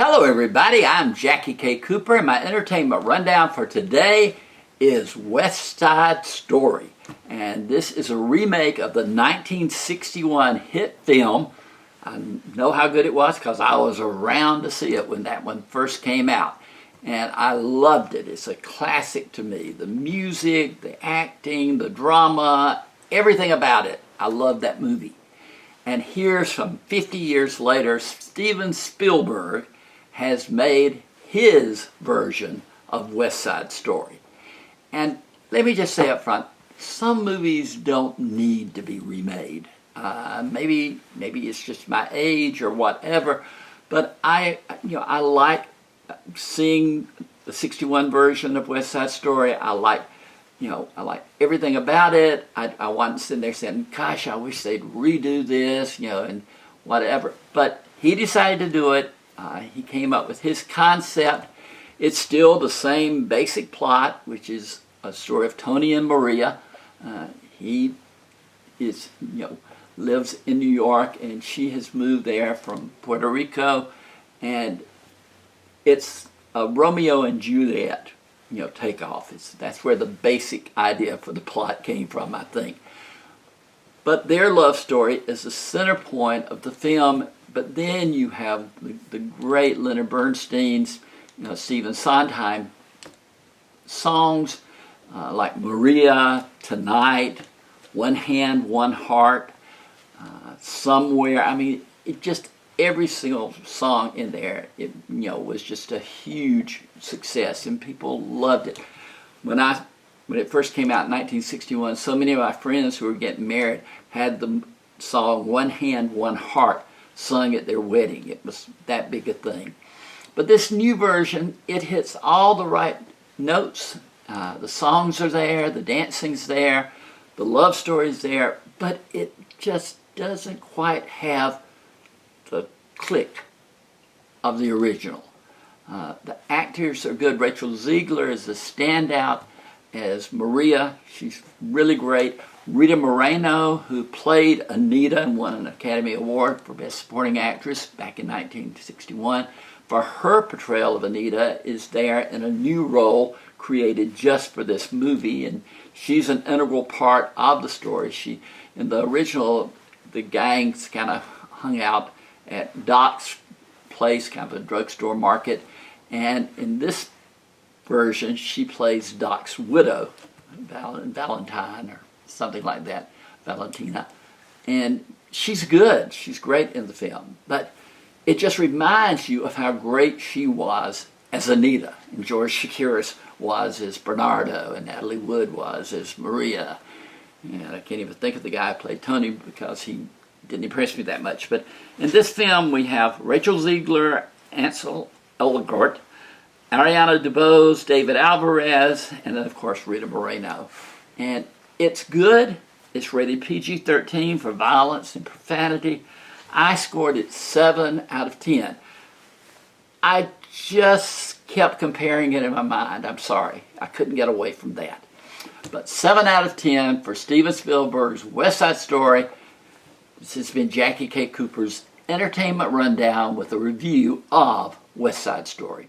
Hello everybody, I'm Jackie K. Cooper and my entertainment rundown for today is West Side Story. And this is a remake of the 1961 hit film. I know how good it was because I was around to see it when that one first came out. And I loved it. It's a classic to me. The music, the acting, the drama, everything about it. I love that movie. And here, some 50 years later, Steven Spielberg has made his version of West Side Story. And let me just say up front, some movies don't need to be remade. Maybe it's just my age or whatever, but I like seeing the 61 version of West Side Story. I like everything about it. I wasn't sitting there saying, gosh, I wish they'd redo this, and whatever. But he decided to do it. He came up with his concept. It's still the same basic plot, which is a story of Tony and Maria. He lives in New York, and she has moved there from Puerto Rico, and it's a Romeo and Juliet, takeoff. That's where the basic idea for the plot came from, I think. But their love story is the center point of the film. But then you have the great Leonard Bernstein's, Stephen Sondheim songs like Maria, Tonight, One Hand, One Heart, Somewhere. I mean, every single song in there, was just a huge success, and people loved it. When it first came out in 1961, so many of my friends who were getting married had the song One Hand, One Heart sung at their wedding. It was that big a thing. But this new version, it hits all the right notes. The songs are there, the dancing's there, the love story's there, but it just doesn't quite have the click of the original. The actors are good. Rachel Ziegler is the standout as Maria. She's really great. Rita Moreno, who played Anita and won an Academy Award for Best Supporting Actress back in 1961, for her portrayal of Anita, is there in a new role created just for this movie, and she's an integral part of the story. In the original, the gangs kind of hung out at Doc's place, kind of a drugstore market, and in this version, she plays Doc's widow, Valentine, or something like that, Valentina. And she's good. She's great in the film. But it just reminds you of how great she was as Anita. And George Chakiris was as Bernardo, and Natalie Wood was as Maria. And I can't even think of the guy who played Tony because he didn't impress me that much. But in this film, we have Rachel Ziegler, Ansel Elgort, Ariana DeBose, David Alvarez, and then, of course, Rita Moreno. And it's good. It's rated PG-13 for violence and profanity. I scored it 7 out of 10. I just kept comparing it in my mind. I'm sorry. I couldn't get away from that. But 7 out of 10 for Steven Spielberg's West Side Story. This has been Jackie K. Cooper's Entertainment Rundown with a review of West Side Story.